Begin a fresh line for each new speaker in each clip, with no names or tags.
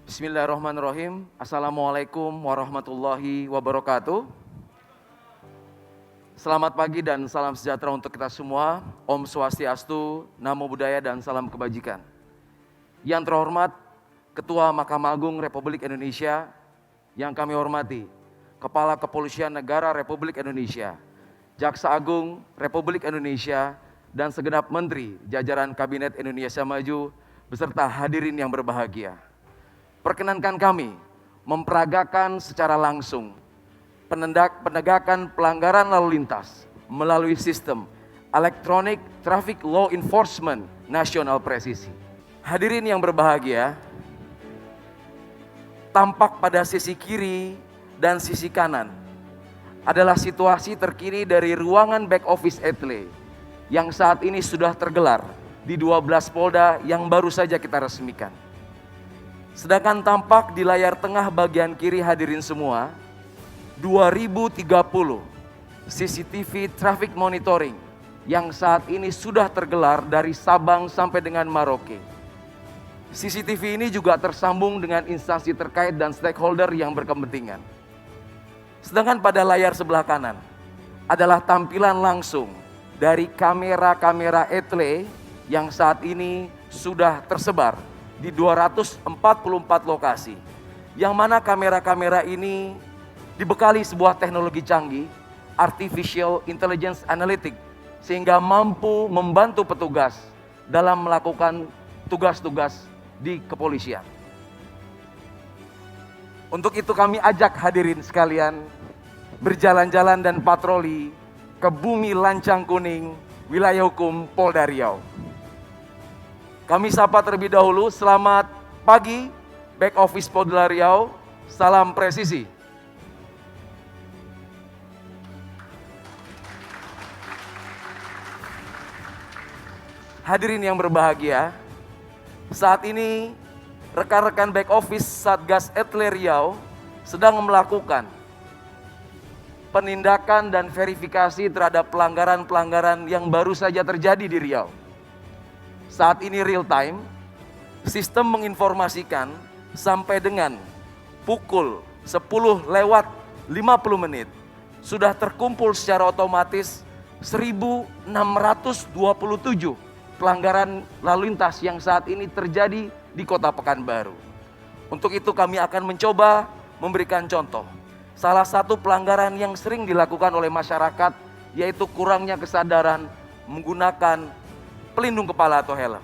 Bismillahirrahmanirrahim. Assalamualaikum warahmatullahi wabarakatuh. Selamat pagi dan salam sejahtera untuk kita semua. Om Swastiastu, Namo Buddhaya dan salam kebajikan. Yang terhormat Ketua Mahkamah Agung Republik Indonesia, yang kami hormati Kepala Kepolisian Negara Republik Indonesia, Jaksa Agung Republik Indonesia, dan segenap Menteri jajaran Kabinet Indonesia Maju beserta hadirin yang berbahagia. Perkenankan kami memperagakan secara langsung penegakan pelanggaran lalu lintas melalui sistem Electronic Traffic Law Enforcement Nasional Presisi. Hadirin yang berbahagia, tampak pada sisi kiri dan sisi kanan adalah situasi terkini dari ruangan back office Etle yang saat ini sudah tergelar di 12 Polda yang baru saja kita resmikan. Sedangkan tampak di layar tengah bagian kiri hadirin semua, 2030 CCTV traffic monitoring yang saat ini sudah tergelar dari Sabang sampai dengan Merauke. CCTV ini juga tersambung dengan instansi terkait dan stakeholder yang berkepentingan. Sedangkan pada layar sebelah kanan adalah tampilan langsung dari kamera-kamera Etle yang saat ini sudah tersebar di 244 lokasi, yang mana kamera-kamera ini dibekali sebuah teknologi canggih, Artificial Intelligence Analytics, sehingga mampu membantu petugas dalam melakukan tugas-tugas di kepolisian. Untuk itu kami ajak hadirin sekalian berjalan-jalan dan patroli ke bumi Lancang Kuning, wilayah hukum Polda Riau. Kami sapa terlebih dahulu, selamat pagi back office Polda Riau, salam presisi. Hadirin yang berbahagia, saat ini rekan-rekan back office Satgas Etle Riau sedang melakukan penindakan dan verifikasi terhadap pelanggaran-pelanggaran yang baru saja terjadi di Riau. Saat ini real time, sistem menginformasikan sampai dengan pukul 10 lewat 50 menit sudah terkumpul secara otomatis 1.627 pelanggaran lalu lintas yang saat ini terjadi di Kota Pekanbaru. Untuk itu kami akan mencoba memberikan contoh. Salah satu pelanggaran yang sering dilakukan oleh masyarakat yaitu kurangnya kesadaran menggunakan pelindung kepala atau helm.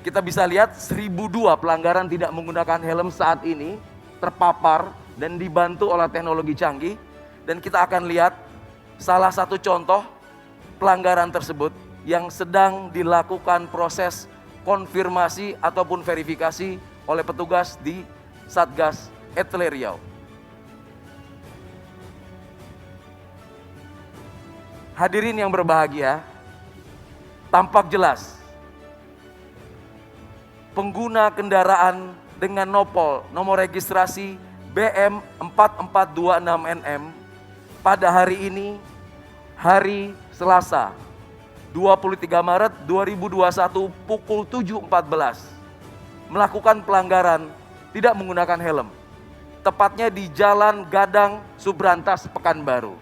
Kita bisa lihat 1.002 pelanggaran tidak menggunakan helm saat ini terpapar dan dibantu oleh teknologi canggih. Dan kita akan lihat salah satu contoh pelanggaran tersebut yang sedang dilakukan proses konfirmasi ataupun verifikasi oleh petugas di Satgas Etle Riau. Hadirin yang berbahagia, tampak jelas pengguna kendaraan dengan nomor registrasi BM 4426NM pada hari ini, hari Selasa 23 Maret 2021 pukul 7.14 melakukan pelanggaran tidak menggunakan helm, tepatnya di Jalan Gadang Subrantas Pekanbaru.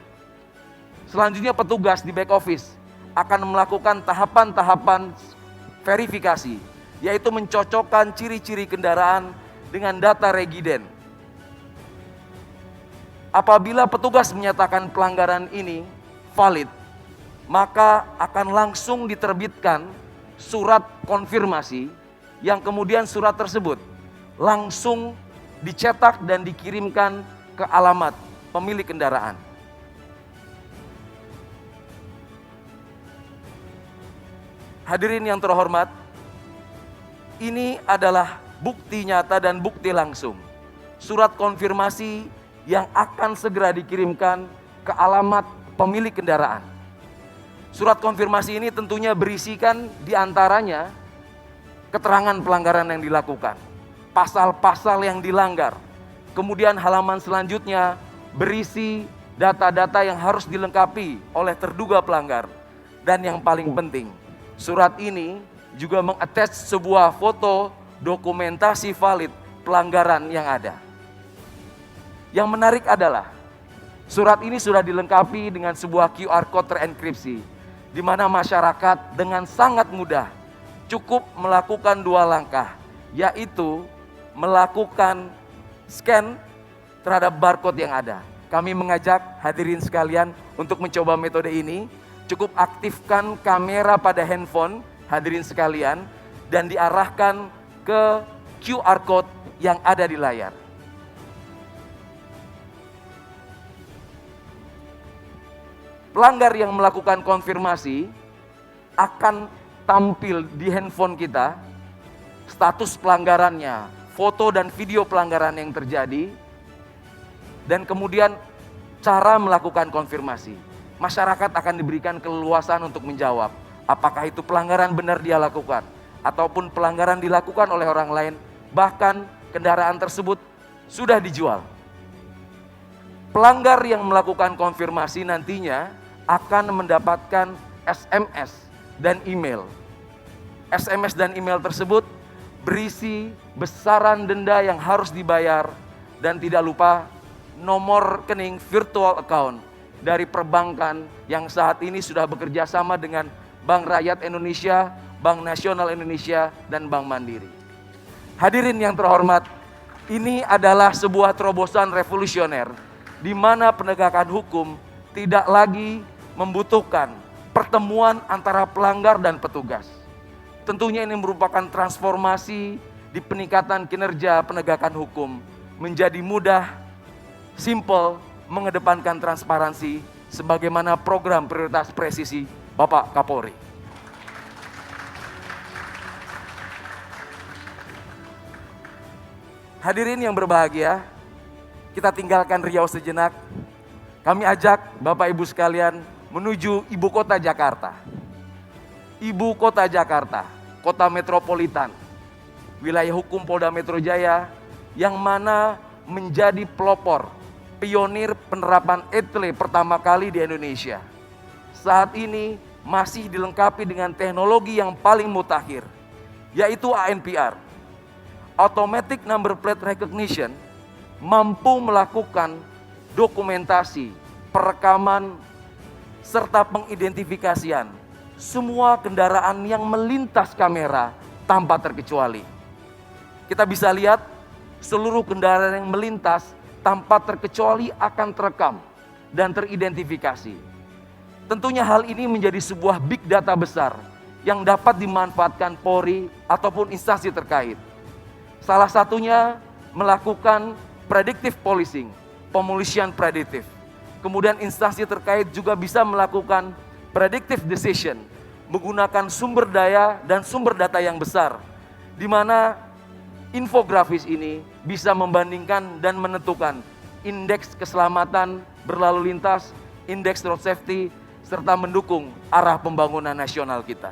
Selanjutnya petugas di back office akan melakukan tahapan-tahapan verifikasi, yaitu mencocokkan ciri-ciri kendaraan dengan data regiden. Apabila petugas menyatakan pelanggaran ini valid, maka akan langsung diterbitkan surat konfirmasi yang kemudian surat tersebut langsung dicetak dan dikirimkan ke alamat pemilik kendaraan. Hadirin yang terhormat, ini adalah bukti nyata dan bukti langsung. Surat konfirmasi yang akan segera dikirimkan ke alamat pemilik kendaraan. Surat konfirmasi ini tentunya berisikan diantaranya keterangan pelanggaran yang dilakukan, pasal-pasal yang dilanggar. Kemudian halaman selanjutnya berisi data-data yang harus dilengkapi oleh terduga pelanggar. Dan yang paling penting, surat ini juga mengattach sebuah foto dokumentasi valid pelanggaran yang ada. Yang menarik adalah surat ini sudah dilengkapi dengan sebuah QR code terenkripsi, di mana masyarakat dengan sangat mudah cukup melakukan 2 langkah, yaitu melakukan scan terhadap barcode yang ada. Kami mengajak hadirin sekalian untuk mencoba metode ini. Cukup aktifkan kamera pada handphone hadirin sekalian dan diarahkan ke QR code yang ada di layar. Pelanggar yang melakukan konfirmasi akan tampil di handphone kita status pelanggarannya, foto dan video pelanggaran yang terjadi, dan kemudian cara melakukan konfirmasi. Masyarakat akan diberikan keleluasan untuk menjawab apakah itu pelanggaran benar dia lakukan ataupun pelanggaran dilakukan oleh orang lain, bahkan kendaraan tersebut sudah dijual. Pelanggar yang melakukan konfirmasi nantinya akan mendapatkan SMS dan email. SMS dan email tersebut berisi besaran denda yang harus dibayar dan tidak lupa nomor rekening virtual account dari perbankan yang saat ini sudah bekerja sama dengan Bank Rakyat Indonesia, Bank Nasional Indonesia, dan Bank Mandiri. Hadirin yang terhormat, ini adalah sebuah terobosan revolusioner di mana penegakan hukum tidak lagi membutuhkan pertemuan antara pelanggar dan petugas. Tentunya ini merupakan transformasi di peningkatan kinerja penegakan hukum menjadi mudah, simple, mengedepankan transparansi sebagaimana program prioritas presisi Bapak Kapolri. Hadirin yang berbahagia, kita tinggalkan Riau sejenak. Kami ajak Bapak Ibu sekalian menuju ibu kota Jakarta. Ibu kota Jakarta, kota metropolitan, wilayah hukum Polda Metro Jaya yang mana menjadi pelopor, pionir penerapan ETLE pertama kali di Indonesia. Saat ini masih dilengkapi dengan teknologi yang paling mutakhir, yaitu ANPR, Automatic Number Plate Recognition, mampu melakukan dokumentasi, perekaman, serta pengidentifikasian semua kendaraan yang melintas kamera tanpa terkecuali. Kita bisa lihat seluruh kendaraan yang melintas tanpa terkecuali akan terekam dan teridentifikasi. Tentunya hal ini menjadi sebuah big data besar yang dapat dimanfaatkan Polri ataupun instansi terkait. Salah satunya melakukan predictive policing, pemolisian prediktif. Kemudian instansi terkait juga bisa melakukan predictive decision menggunakan sumber daya dan sumber data yang besar, di mana infografis ini bisa membandingkan dan menentukan indeks keselamatan berlalu lintas, indeks road safety, serta mendukung arah pembangunan nasional kita.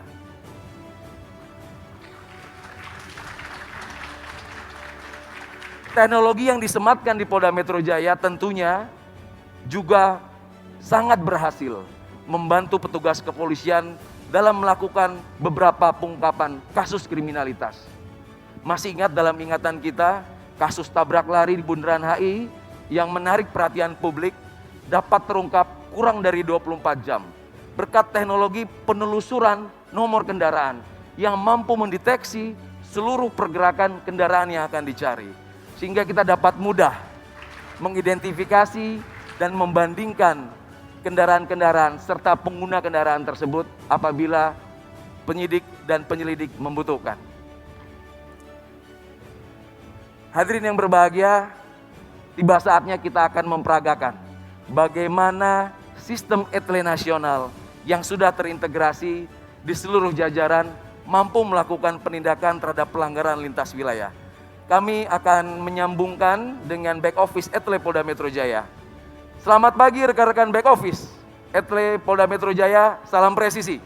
Teknologi yang disematkan di Polda Metro Jaya tentunya juga sangat berhasil membantu petugas kepolisian dalam melakukan beberapa pengungkapan kasus kriminalitas. Masih ingat dalam ingatan kita kasus tabrak lari di Bundaran HI yang menarik perhatian publik dapat terungkap kurang dari 24 jam berkat teknologi penelusuran nomor kendaraan yang mampu mendeteksi seluruh pergerakan kendaraan yang akan dicari, sehingga kita dapat mudah mengidentifikasi dan membandingkan kendaraan-kendaraan serta pengguna kendaraan tersebut apabila penyidik dan penyelidik membutuhkan. Hadirin yang berbahagia, tiba saatnya kita akan memperagakan bagaimana sistem ETLE nasional yang sudah terintegrasi di seluruh jajaran mampu melakukan penindakan terhadap pelanggaran lintas wilayah. Kami akan menyambungkan dengan back office ETLE Polda Metro Jaya. Selamat pagi rekan-rekan back office ETLE Polda Metro Jaya, salam presisi.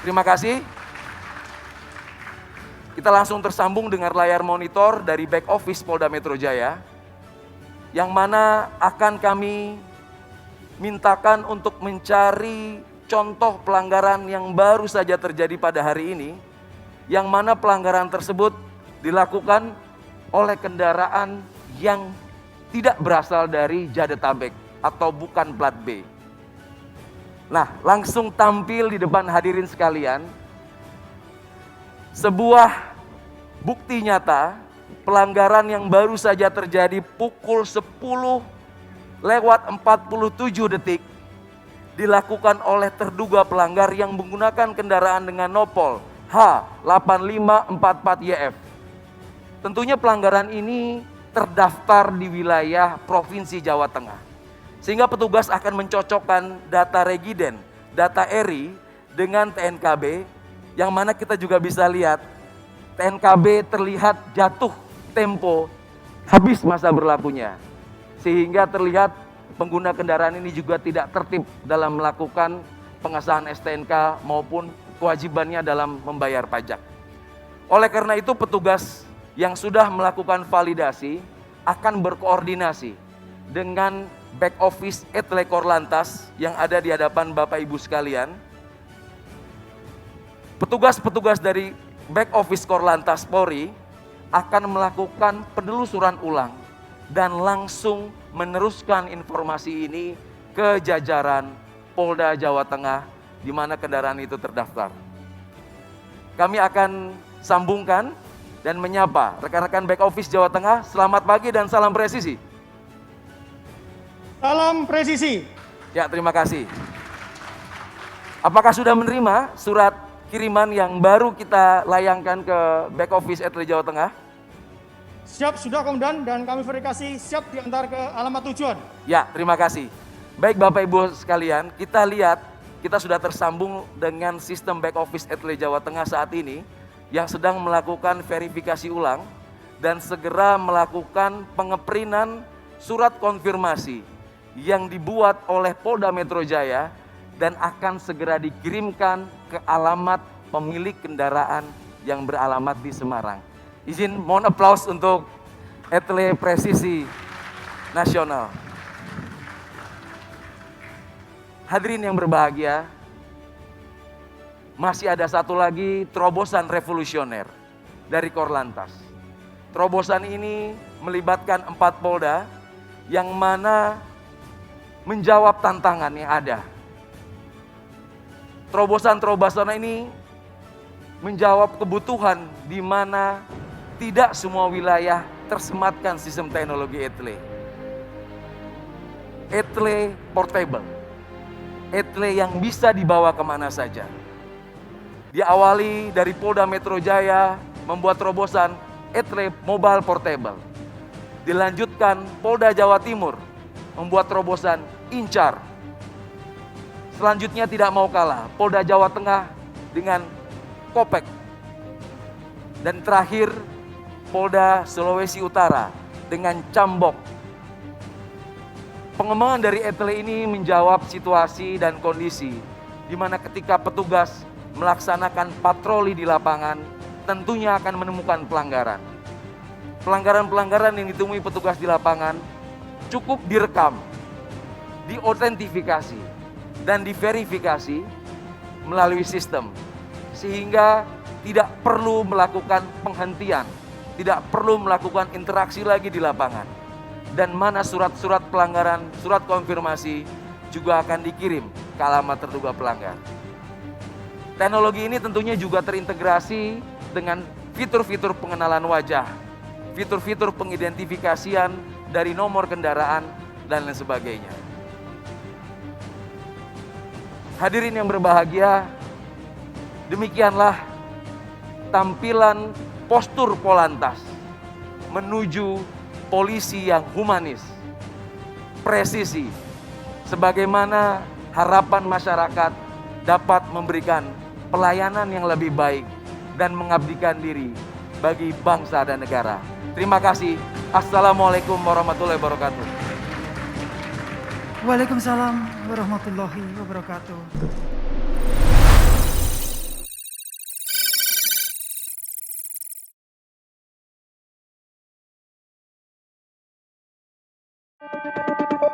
Terima kasih. Kita langsung tersambung dengan layar monitor dari back office Polda Metro Jaya, yang mana akan kami mintakan untuk mencari contoh pelanggaran yang baru saja terjadi pada hari ini, yang mana pelanggaran tersebut dilakukan oleh kendaraan yang tidak berasal dari Jadetabek atau bukan plat B. Nah, langsung tampil di depan hadirin sekalian sebuah bukti nyata pelanggaran yang baru saja terjadi pukul 10:47 dilakukan oleh terduga pelanggar yang menggunakan kendaraan dengan nopol H8544YF. Tentunya pelanggaran ini terdaftar di wilayah Provinsi Jawa Tengah. Sehingga petugas akan mencocokkan data regiden, data ERI dengan TNKB, yang mana kita juga bisa lihat TNKB terlihat jatuh tempo habis masa berlakunya. Sehingga terlihat pengguna kendaraan ini juga tidak tertib dalam melakukan pengesahan STNK maupun kewajibannya dalam membayar pajak. Oleh karena itu petugas yang sudah melakukan validasi akan berkoordinasi dengan back office Etle Korlantas yang ada di hadapan Bapak Ibu sekalian. Petugas-petugas dari back office Korlantas Polri akan melakukan penelusuran ulang dan langsung meneruskan informasi ini ke jajaran Polda Jawa Tengah di mana kendaraan itu terdaftar. Kami akan sambungkan dan menyapa rekan-rekan back office Jawa Tengah. Selamat pagi dan salam presisi.
Salam presisi.
Ya, terima kasih. Apakah sudah menerima surat kiriman yang baru kita layangkan ke back office Etle Jawa Tengah?
Siap, sudah Komandan, dan kami verifikasi siap diantar ke alamat tujuan.
Ya, terima kasih. Baik Bapak Ibu sekalian, kita lihat kita sudah tersambung dengan sistem back office Etle Jawa Tengah saat ini yang sedang melakukan verifikasi ulang dan segera melakukan pengeprinan surat konfirmasi yang dibuat oleh Polda Metro Jaya dan akan segera dikirimkan ke alamat pemilik kendaraan yang beralamat di Semarang. Izin mohon aplaus untuk Etle Presisi Nasional. Hadirin yang berbahagia, masih ada satu lagi terobosan revolusioner dari Korlantas. Terobosan ini melibatkan 4 Polda yang mana menjawab tantangan yang ada. Terobosan-terobosan ini menjawab kebutuhan di mana tidak semua wilayah tersematkan sistem teknologi Etle. Etle portable. Etle yang bisa dibawa kemana saja. Diawali dari Polda Metro Jaya membuat terobosan Etle mobile portable. Dilanjutkan Polda Jawa Timur membuat terobosan Incar. Selanjutnya tidak mau kalah, Polda Jawa Tengah dengan Kopek. Dan terakhir, Polda Sulawesi Utara dengan Cambok. Pengembangan dari Etle ini menjawab situasi dan kondisi di mana ketika petugas melaksanakan patroli di lapangan, tentunya akan menemukan pelanggaran. Pelanggaran-pelanggaran yang ditemui petugas di lapangan cukup direkam, diautentifikasi, dan diverifikasi melalui sistem, sehingga tidak perlu melakukan penghentian, tidak perlu melakukan interaksi lagi di lapangan. Dan mana surat-surat pelanggaran, surat konfirmasi juga akan dikirim ke alamat terduga pelanggar. Teknologi ini tentunya juga terintegrasi dengan fitur-fitur pengenalan wajah, fitur-fitur pengidentifikasian dari nomor kendaraan, dan lain sebagainya. Hadirin yang berbahagia, demikianlah tampilan postur Polantas menuju polisi yang humanis, presisi, sebagaimana harapan masyarakat dapat memberikan pelayanan yang lebih baik dan mengabdikan diri bagi bangsa dan negara. Terima kasih. Assalamualaikum warahmatullahi wabarakatuh.
Waalaikumsalam warahmatullahi wabarakatuh.
Komandan.